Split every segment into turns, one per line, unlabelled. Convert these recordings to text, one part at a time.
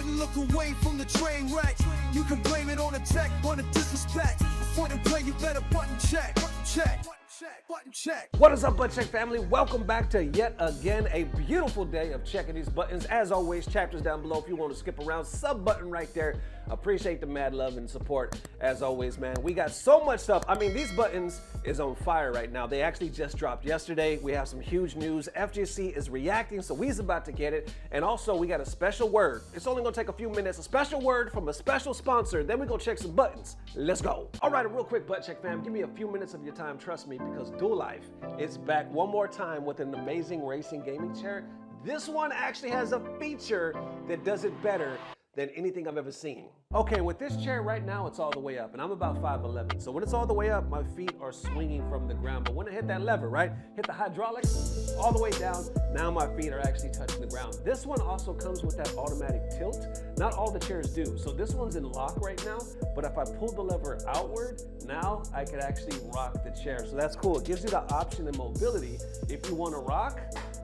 Didn't look away from the train wreck. You can blame it on the tech, on the disrespect. Point and play, you better button check. Button check.
What is up, Butt Check family? Welcome back to yet again a beautiful day of checking these buttons. As always, chapters down below if you want to skip around. Sub button right there. Appreciate the mad love and support as always, man. We got so much stuff. I mean, these buttons is on fire right now. They actually just dropped yesterday. We have some huge news. FGC is reacting, so we's about to get it. And also, we got a special word. It's only gonna take a few minutes. A special word from a special sponsor. Then we're gonna check some buttons. Let's go. All right, a real quick Butt Check fam. Give me a few minutes of your time. Trust me, because Dual Life is back one more time with an amazing racing gaming chair. This one actually has a feature that does it better than anything I've ever seen. Okay, with this chair right now, it's all the way up, and I'm about 5'11", so when it's all the way up, my feet are swinging from the ground, but when I hit that lever, right, hit the hydraulics, all the way down, now my feet are actually touching the ground. This one also comes with that automatic tilt. Not all the chairs do, so this one's in lock right now, but if I pull the lever outward, now I could actually rock the chair, so that's cool. It gives you the option and mobility if you wanna rock,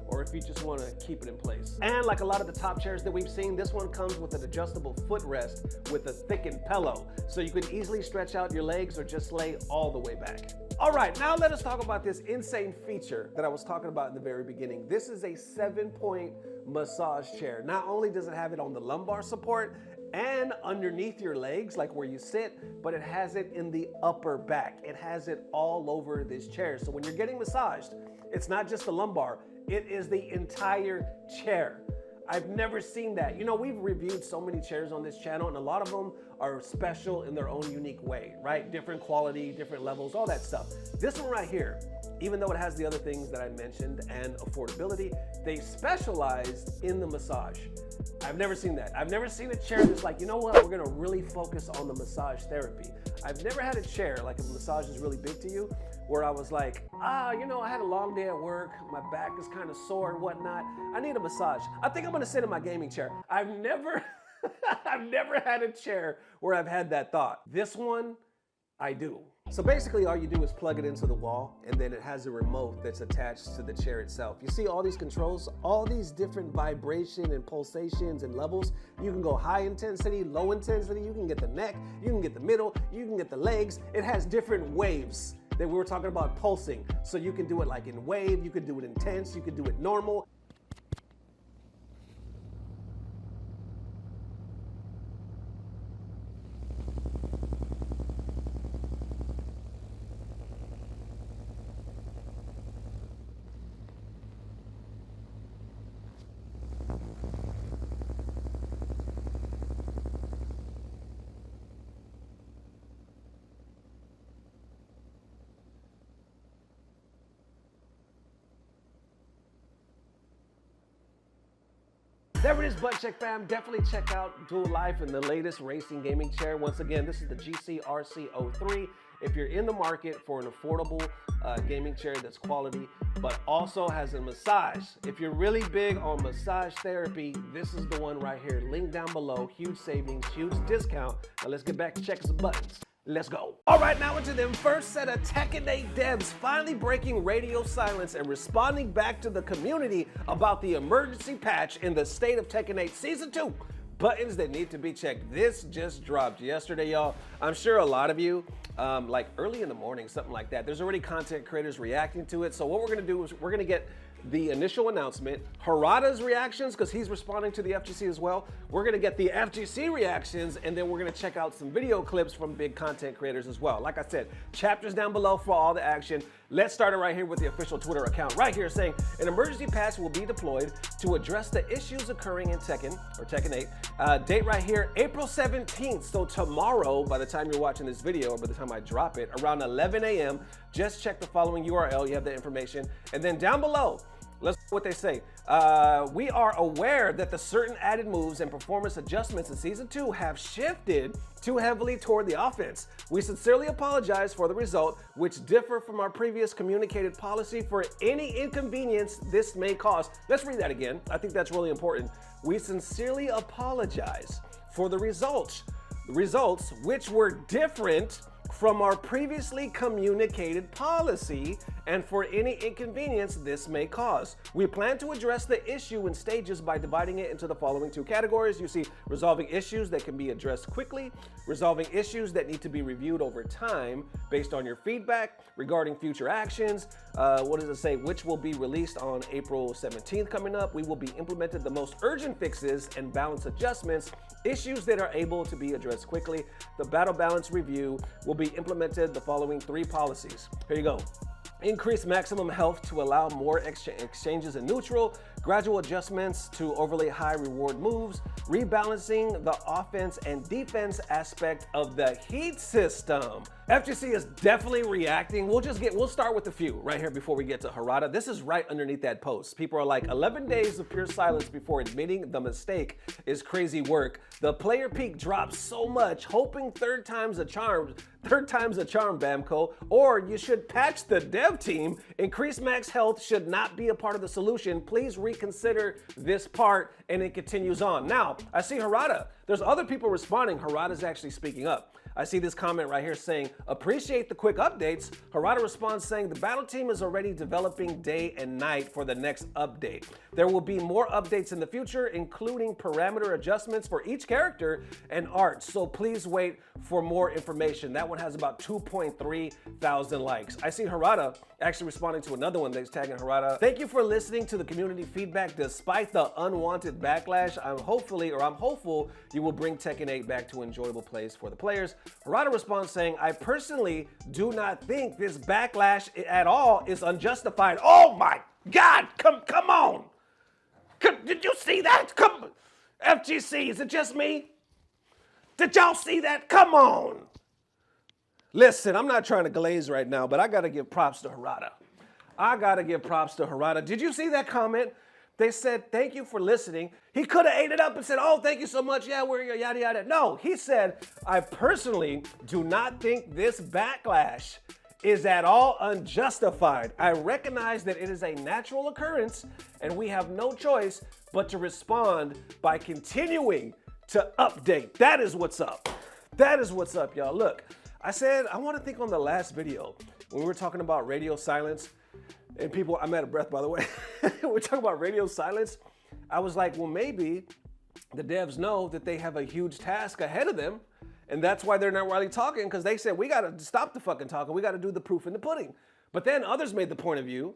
or if you just want to keep it in place. And like a lot of the top chairs that we've seen, this one comes with an adjustable footrest with a thickened pillow, so you can easily stretch out your legs or just lay all the way back. All right, now let us talk about this insane feature that I was talking about in the very beginning. This is a 7-point massage chair. Not only does it have it on the lumbar support and underneath your legs, like where you sit, but it has it in the upper back. It has it all over this chair. So when you're getting massaged, it's not just the lumbar, it is the entire chair. I've never seen that. You know, we've reviewed so many chairs on this channel, and a lot of them are special in their own unique way, right? Different quality, different levels, all that stuff. This one right here, even though it has the other things that I mentioned and affordability, they specialize in the massage. I've never seen that. I've never seen a chair that's like, you know what, we're gonna really focus on the massage therapy. I've never had a chair, like if a massage is really big to you, where I was like, you know, I had a long day at work, my back is kind of sore and whatnot, I need a massage. I think I'm gonna sit in my gaming chair. I've never had a chair where I've had that thought. This one, I do. So basically all you do is plug it into the wall, and then it has a remote that's attached to the chair itself. You see all these controls, all these different vibration and pulsations and levels. You can go high intensity, low intensity, you can get the neck, you can get the middle, you can get the legs. It has different waves that we were talking about pulsing. So you can do it like in wave, you can do it intense, you can do it normal. There it is, Butt Check fam. Definitely check out Dual Life and the latest racing gaming chair. Once again, this is the GC-RC03. If you're in the market for an affordable gaming chair that's quality, but also has a massage. If you're really big on massage therapy, this is the one right here. Link down below. Huge savings, huge discount. Now let's get back to checking some buttons. Let's go. All right, now into them first set of Tekken devs finally breaking radio silence and responding back to the community about the emergency patch in the state of Tekken 8 Season 2. Buttons that need to be checked. This just dropped yesterday, y'all. I'm sure a lot of you, like early in the morning, something like that, there's already content creators reacting to it. So what we're gonna do is we're gonna get the initial announcement, Harada's reactions, because he's responding to the FGC as well. We're gonna get the FGC reactions, and then we're gonna check out some video clips from big content creators as well. Like I said, chapters down below for all the action. Let's start it right here with the official Twitter account right here saying, an emergency patch will be deployed to address the issues occurring in Tekken, or Tekken 8. Date right here, April 17th. So tomorrow, by the time you're watching this video, or by the time I drop it, around 11 a.m., just check the following URL, you have the information. And then down below, let's see what they say. We are aware that the certain added moves and performance adjustments in Season 2 have shifted too heavily toward the offense. We sincerely apologize for the result, which differ from our previous communicated policy for any inconvenience this may cause. Let's read that again. I think that's really important. We sincerely apologize for the results which were different from our previously communicated policy and for any inconvenience this may cause. We plan to address the issue in stages by dividing it into the following 2 categories. You see, resolving issues that can be addressed quickly, resolving issues that need to be reviewed over time based on your feedback regarding future actions. What does it say? Which will be released on April 17th coming up. We will be implemented the most urgent fixes and balance adjustments, issues that are able to be addressed quickly. The battle balance review will be implemented the following 3 policies. Here you go. Increase maximum health to allow more exchanges in neutral, gradual adjustments to overly high reward moves, rebalancing the offense and defense aspect of the heat system. FGC is definitely reacting. We'll start with a few right here before we get to Harada. This is right underneath that post. People are like, 11 days of pure silence before admitting the mistake is crazy work. The player peak drops so much, hoping third time's a charm, Bamco, or you should patch the dev team. Increased max health should not be a part of the solution. Please reconsider this part, and it continues on. Now, I see Harada. There's other people responding. Harada's actually speaking up. I see this comment right here saying, appreciate the quick updates. Harada responds saying, the battle team is already developing day and night for the next update. There will be more updates in the future, including parameter adjustments for each character and art. So please wait for more information. That one has about 2.3 thousand likes. I see Harada actually responding to another one that's tagging Harada. Thank you for listening to the community feedback. Despite the unwanted backlash, I'm hopeful you will bring Tekken 8 back to enjoyable plays for the players. Harada responds saying, I personally do not think this backlash at all is unjustified. Oh my God, come on. Did you see that? Come, FGC, is it just me? Did y'all see that? Come on. Listen, I'm not trying to glaze right now, but I gotta give props to Harada. Did you see that comment? They said, thank you for listening. He could have ate it up and said, oh, thank you so much. Yeah, we're yada, yada. No, he said, I personally do not think this backlash is at all unjustified. I recognize that it is a natural occurrence and we have no choice but to respond by continuing to update. That is what's up. That is what's up, y'all. Look, I said, I want to think on the last video when we were talking about radio silence. And people, I'm out of breath, by the way. We're talking about radio silence. I was like, well, maybe the devs know that they have a huge task ahead of them. And that's why they're not really talking, because they said, we got to stop the fucking talking. We got to do the proof in the pudding. But then others made the point of view,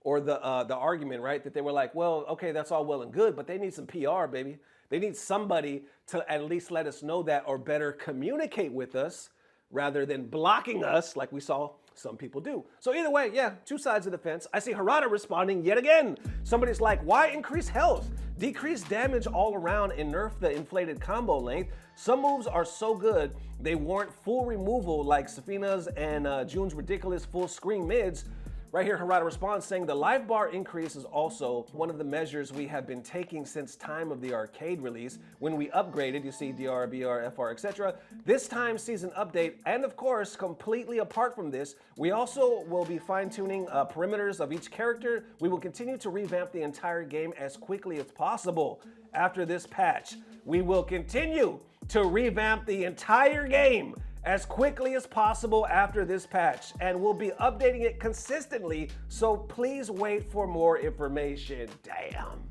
or the argument, right? That they were like, well, okay, that's all well and good, but they need some PR, baby. They need somebody to at least let us know that, or better communicate with us rather than blocking us like we saw some people do. So either way, yeah, 2 sides of the fence. I see Harada responding yet again. Somebody's like, why increase health? Decrease damage all around and nerf the inflated combo length. Some moves are so good, they warrant full removal, like Safina's and June's ridiculous full screen mids. Right here, Harada responds saying, the life bar increase is also one of the measures we have been taking since time of the arcade release. When we upgraded, you see DR, BR, FR, etc. This time season update, and of course, completely apart from this, we also will be fine-tuning perimeters of each character. We will continue to revamp the entire game as quickly as possible. After this patch, we will continue to revamp the entire game as quickly as possible after this patch, and we'll be updating it consistently, so please wait for more information. Damn,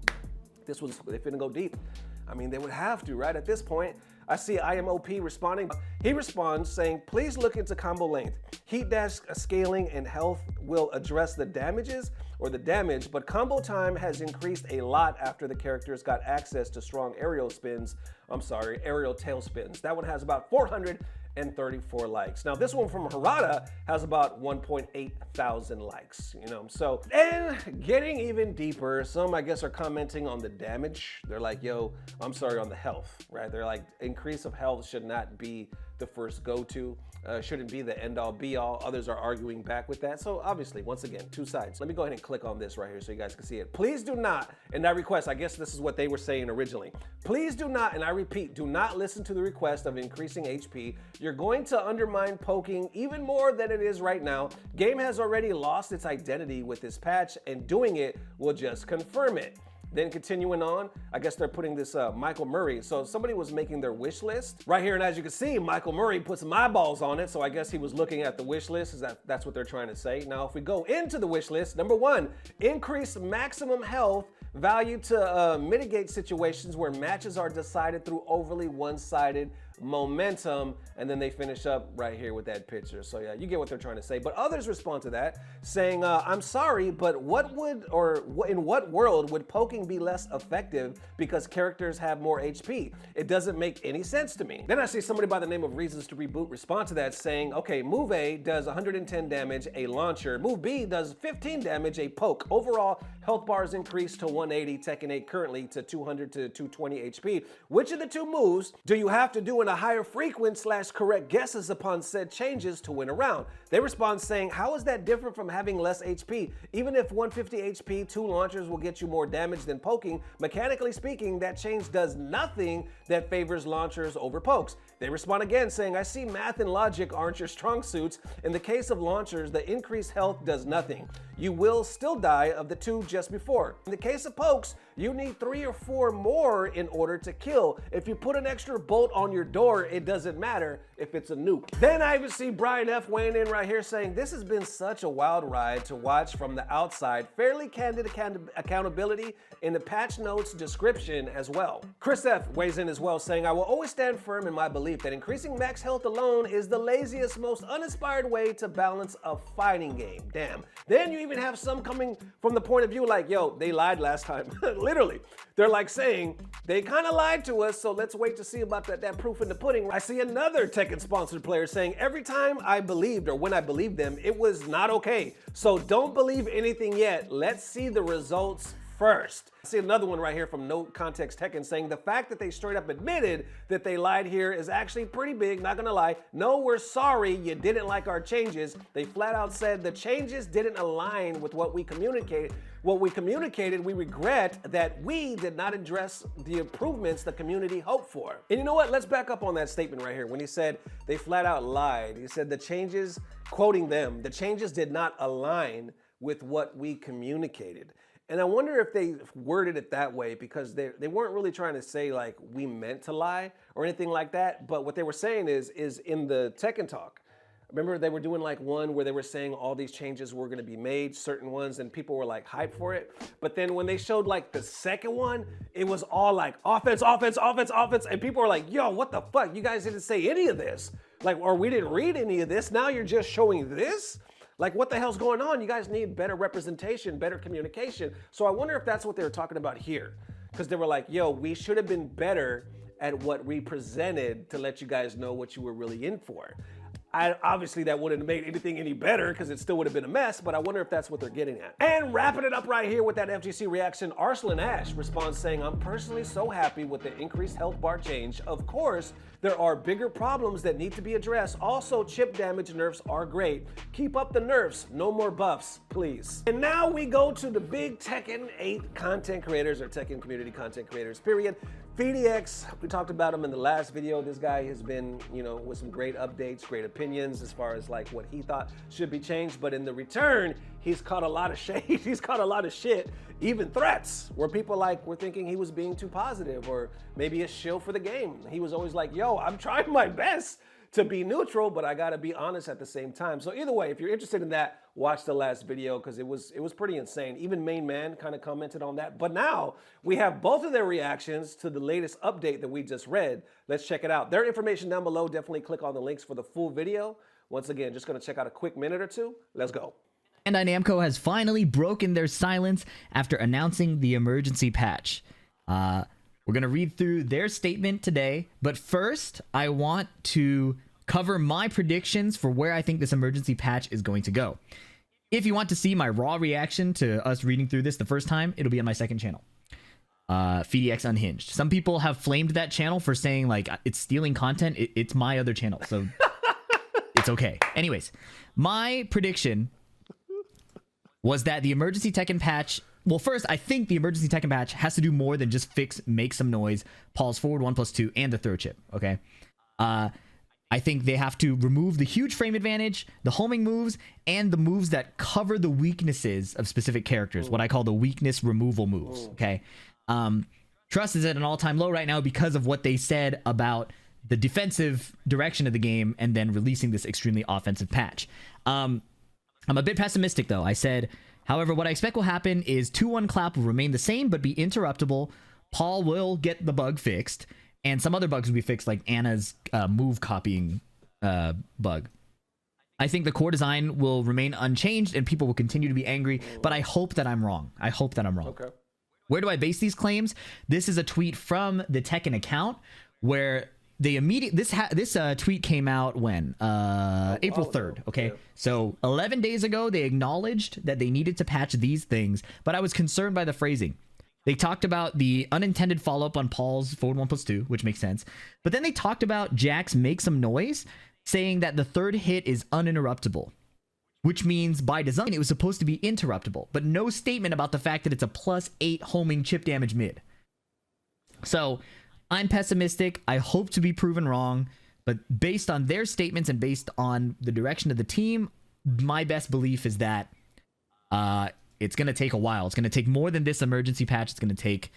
they finna go deep. I mean, they would have to, right? At this point, I see IMOP responding. He responds saying, please look into combo length. Heat dash scaling and health will address the damages or the damage, but combo time has increased a lot after the characters got access to strong aerial tail spins. That one has about 434 likes. Now this one from Harada has about 1.8 thousand likes, so. And getting even deeper, some I guess are commenting on the damage. They're like, yo, I'm sorry, on the health, right? They're like, increase of health should not be the first go-to, shouldn't be the end-all be-all. Others are arguing back with that. So obviously, once again, 2 sides. Let me go ahead and click on this right here so you guys can see it. Please do not, and I request, I guess this is what they were saying originally. Please do not, and I repeat, do not listen to the request of increasing HP. You're going to undermine poking even more than it is right now. Game has already lost its identity with this patch, and doing it will just confirm it. Then continuing on, I guess they're putting this Michael Murray. So somebody was making their wish list right here, and as you can see, Michael Murray put some eyeballs on it. So I guess he was looking at the wish list. That's what they're trying to say. Now, if we go into the wish list, number 1, increase maximum health value to mitigate situations where matches are decided through overly one-sided momentum, and then they finish up right here with that picture. So yeah, you get what they're trying to say. But others respond to that saying, I'm sorry, but in what world would poking be less effective because characters have more HP? It doesn't make any sense to me. Then I see somebody by the name of Reasons to Reboot respond to that saying, okay, move A does 110 damage, a launcher. Move B does 15 damage, a poke. Overall, health bars increase to 180, Tekken 8 currently to 200 to 220 HP. Which of the two moves do you have to do in a higher frequent / correct guesses upon said changes to win a round? They respond saying, how is that different from having less HP? Even if 150 HP, 2 launchers will get you more damage than poking. Mechanically speaking, that change does nothing that favors launchers over pokes. They respond again saying, I see math and logic aren't your strong suits. In the case of launchers, the increased health does nothing. You will still die of the 2 just before. In the case of pokes, you need 3 or 4 more in order to kill. If you put an extra bolt on your door, it doesn't matter if it's a nuke. Then I even see Brian F. weighing in right here saying, this has been such a wild ride to watch from the outside. Fairly candid accountability in the patch notes description as well. Chris F. weighs in as well saying, I will always stand firm in my belief that increasing max health alone is the laziest, most uninspired way to balance a fighting game. Damn. Then you even have some coming from the point of view like, yo, they lied last time. Literally. They're like saying, they kind of lied to us, so let's wait to see about that proof in the pudding. I see another Tekken sponsored player saying, every time I believed, or when I believed them, it was not okay. So don't believe anything yet. Let's see the results first. I see another one right here from No Context Tekken saying the fact that they straight up admitted that they lied here is actually pretty big, not gonna lie. No, we're sorry you didn't like our changes. They flat out said the changes didn't align with what we communicated. We regret that we did not address the improvements the community hoped for. And you know what? Let's back up on that statement right here. When he said they flat out lied, he said the changes, quoting them, the changes did not align with what we communicated. And I wonder if they worded it that way because they weren't really trying to say like we meant to lie or anything like that. But what they were saying is in the Tekken Talk, remember they were doing like one where they were saying all these changes were going to be made, certain ones, and people were like hyped for it. But then when they showed like the second one, it was all like offense, offense, offense, offense. And people were like, yo, what the fuck? You guys didn't say any of this. Like, or we didn't read any of this. Now you're just showing this? Like, what the hell's going on? You guys need better representation, better communication. So I wonder if that's what they were talking about here. Because they were like, yo, we should have been better at what we presented to let you guys know what you were really in for. Obviously, that wouldn't have made anything any better because it still would have been a mess, but I wonder if that's what they're getting at. And wrapping it up right here with that FGC reaction, Arslan Ash responds saying, I'm personally so happy with the increased health bar change. Of course, there are bigger problems that need to be addressed. Also, chip damage nerfs are great. Keep up the nerfs. No more buffs, please. And now we go to the big Tekken 8 content creators or Tekken community content creators, period. PhiDX, we talked about him in the last video. This guy has been, with some great updates, great opinions as far as like what he thought should be changed. But in the return, he's caught a lot of shade. He's caught a lot of shit, even threats, where people were thinking he was being too positive or maybe a shill for the game. He was always like, yo, I'm trying my best to be neutral, but I gotta be honest at the same time. So either way, if you're interested in that, watch the last video because it was pretty insane. Even Main Man kind of commented on that. But now we have both of their reactions to the latest update that we just read. Let's check it out. Their information down below. Definitely click on the links for the full video. Once again, just gonna check out a quick minute or two. Let's go.
Bandai Namco has finally broken their silence after announcing the emergency patch. We're going to read through their statement today, but first, I want to cover my predictions for where I think this emergency patch is going to go. If you want to see my raw reaction to us reading through this the first time, it'll be on my second channel, PhiDX Unhinged. Some people have flamed that channel for saying, like, it's stealing content. It's my other channel, so it's okay. Anyways, my prediction was that the emergency Tekken patch... Well, first, I think the emergency Tekken patch has to do more than just make some noise, pause forward 1+2, and the throw chip, okay? I think they have to remove the huge frame advantage, the homing moves, and the moves that cover the weaknesses of specific characters, what I call the weakness removal moves, okay? Trust is at an all-time low right now because of what they said about the defensive direction of the game and then releasing this extremely offensive patch. I'm a bit pessimistic, though. I said, however, what I expect will happen is 2-1 clap will remain the same but be interruptible. Paul will get the bug fixed, and some other bugs will be fixed, like Anna's move copying bug. I think the core design will remain unchanged and people will continue to be angry, but I hope that I'm wrong. Okay. Where do I base these claims? This is a tweet from the Tekken account where they this tweet came out when April 3rd. Okay, so 11 days ago they acknowledged that they needed to patch these things, but I was concerned by the phrasing. They talked about the unintended follow-up on Paul's forward 1+2, which makes sense. But then they talked about Jax make some noise, saying that the third hit is uninterruptible, which means by design it was supposed to be interruptible, but no statement about the fact that it's a +8 homing chip damage mid. So I'm pessimistic. I hope to be proven wrong, but based on their statements and based on the direction of the team, my best belief is that it's going to take a while. It's going to take more than this emergency patch. It's going to take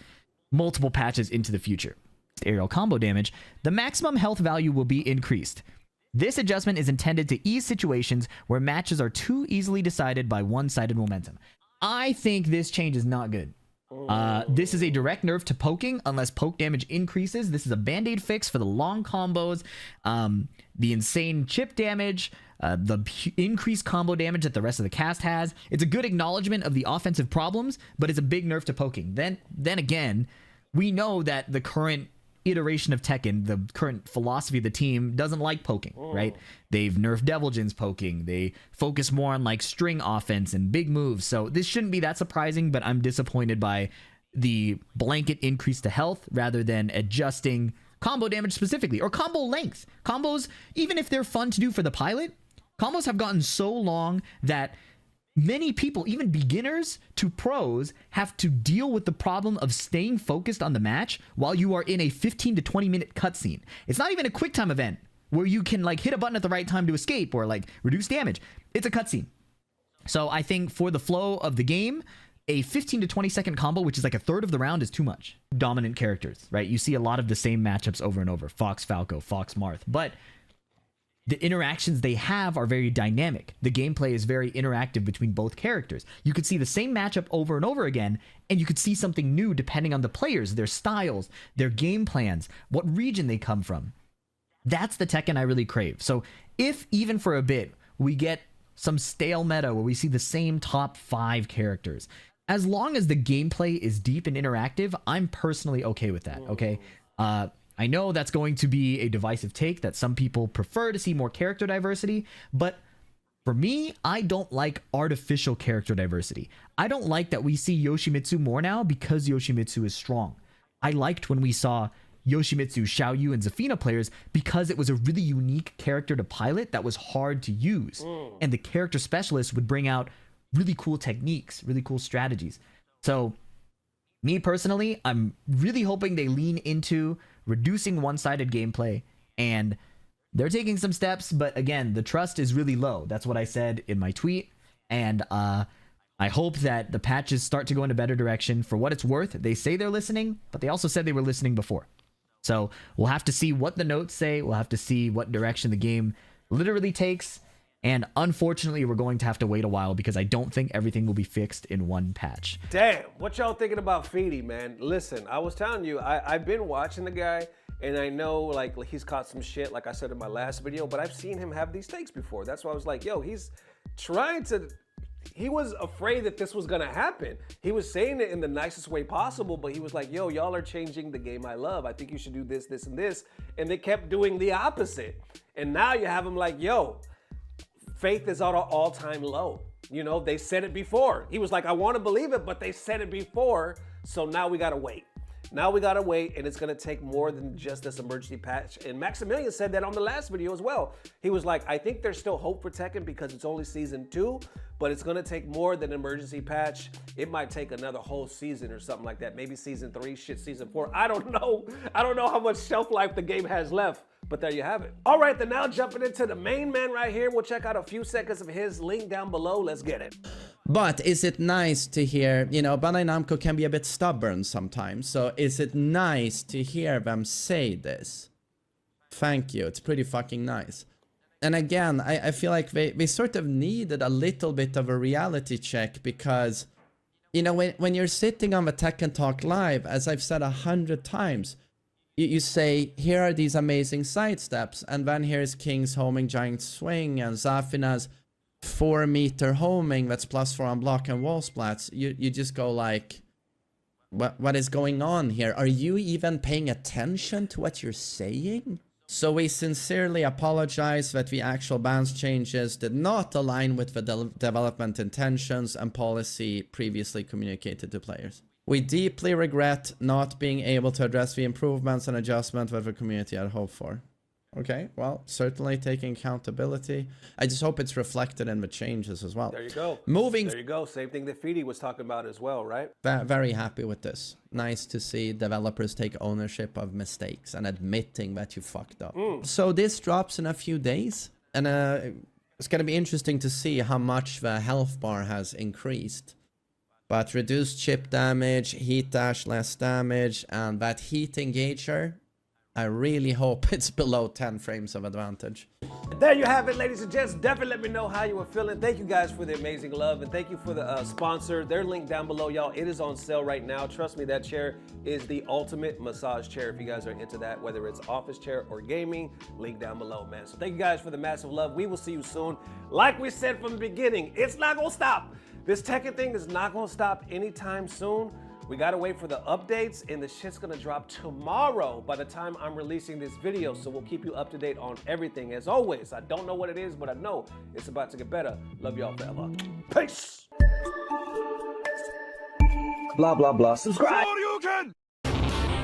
multiple patches into the future. Aerial combo damage. The maximum health value will be increased. This adjustment is intended to ease situations where matches are too easily decided by one-sided momentum. I think this change is not good. This is a direct nerf to poking unless poke damage increases. This is a band-aid fix for the long combos, the insane chip damage, the increased combo damage that the rest of the cast has. It's a good acknowledgement of the offensive problems, but it's a big nerf to poking. Then again, we know that the current iteration of Tekken, the current philosophy of the team, doesn't like poking, right? They've nerfed Deviljin's poking. They focus more on like string offense and big moves. So this shouldn't be that surprising, but I'm disappointed by the blanket increase to health rather than adjusting combo damage specifically or combo length. Combos, even if they're fun to do for the pilot, combos have gotten so long that many people, even beginners to pros, have to deal with the problem of staying focused on the match while you are in a 15 to 20 minute cutscene. It's not even a quick time event where you can like hit a button at the right time to escape or like reduce damage. It's a cutscene. So I think for the flow of the game, a 15 to 20 second combo, which is like a third of the round, is too much. Dominant characters, right? You see a lot of the same matchups over and over. Fox Falco, Fox Marth. But the interactions they have are very dynamic. The gameplay is very interactive between both characters. You could see the same matchup over and over again, and you could see something new depending on the players, their styles, their game plans, what region they come from. That's the Tekken I really crave. So if even for a bit we get some stale meta where we see the same top 5 characters, as long as the gameplay is deep and interactive, I'm personally okay with that, okay? I know that's going to be a divisive take, that some people prefer to see more character diversity, but for me, I don't like artificial character diversity. I don't like that we see Yoshimitsu more now because Yoshimitsu is strong. I liked when we saw Yoshimitsu, Xiaoyu, and Zafina players because it was a really unique character to pilot that was hard to use. And the character specialist would bring out really cool techniques, really cool strategies. So me personally, I'm really hoping they lean into reducing one-sided gameplay, and they're taking some steps, but again, the trust is really low. That's what I said in my tweet, and I hope that the patches start to go in a better direction. For what it's worth, they say they're listening, but they also said they were listening before. So we'll have to see what the notes say. We'll have to see what direction the game literally takes, and unfortunately, we're going to have to wait a while because I don't think everything will be fixed in one patch.
Damn, what y'all thinking about FhiDX, man? Listen, I was telling you, I've been watching the guy, and I know like he's caught some shit, like I said in my last video, but I've seen him have these takes before. That's why I was like, yo, he was afraid that this was gonna happen. He was saying it in the nicest way possible, but he was like, yo, y'all are changing the game I love. I think you should do this, this, and this. And they kept doing the opposite. And now you have him like, yo, faith is at an all-time low. You know, they said it before. He was like, I want to believe it, but they said it before, so now we gotta wait. Now we gotta wait, and it's gonna take more than just this emergency patch. And Maximilian said that on the last video as well. He was like, I think there's still hope for Tekken because it's only season 2, but it's gonna take more than emergency patch. It might take another whole season or something like that. Maybe season 3, shit, season 4. I don't know. I don't know how much shelf life the game has left. But there you have it. All right, then now jumping into the main man right here. We'll check out a few seconds of his link down below. Let's get it.
But is it nice to hear, you know, Bandai Namco can be a bit stubborn sometimes. So is it nice to hear them say this? Thank you. It's pretty fucking nice. And again, I feel like they sort of needed a little bit of a reality check because, you know, when you're sitting on the Tekken Talk Live, as I've said 100 times, you say, here are these amazing sidesteps, and then here's King's homing giant swing and Zafina's 4-meter homing that's +4 on block and wall splats. You just go like, what is going on here? Are you even paying attention to what you're saying? So we sincerely apologize that the actual balance changes did not align with the development intentions and policy previously communicated to players. We deeply regret not being able to address the improvements and adjustments that the community had hoped for. Okay, well, certainly taking accountability. I just hope it's reflected in the changes as well.
There you go.
There
you go. Same thing that FhiDX was talking about as well, right?
Very happy with this. Nice to see developers take ownership of mistakes and admitting that you fucked up. So this drops in a few days, and it's going to be interesting to see how much the health bar has increased. But reduced chip damage, heat dash less damage, and that heat engager, I really hope it's below 10 frames of advantage.
There you have it, ladies and gents. Definitely let me know how you were feeling. Thank you guys for the amazing love, and thank you for the sponsor. Their link down below, y'all. It is on sale right now. Trust me, that chair is the ultimate massage chair if you guys are into that, whether it's office chair or gaming. Link down below, man. So thank you guys for the massive love. We will see you soon. Like we said from the beginning, it's not gonna stop. This Tekken thing is not gonna stop anytime soon. We gotta wait for the updates, and the shit's gonna drop tomorrow by the time I'm releasing this video, so we'll keep you up to date on everything. As always, I don't know what it is, but I know it's about to get better. Love y'all forever. Peace! Blah, blah, blah. Subscribe!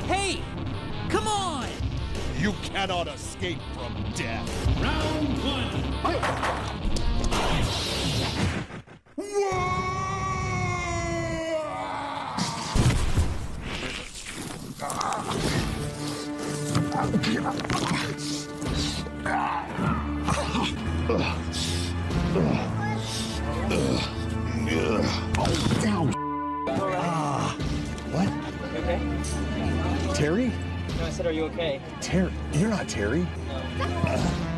Hey, come on!
You cannot escape from death.
Round one.
What?
Okay?
Terry?
No, I said, are you okay?
Terry? You're not Terry.
No.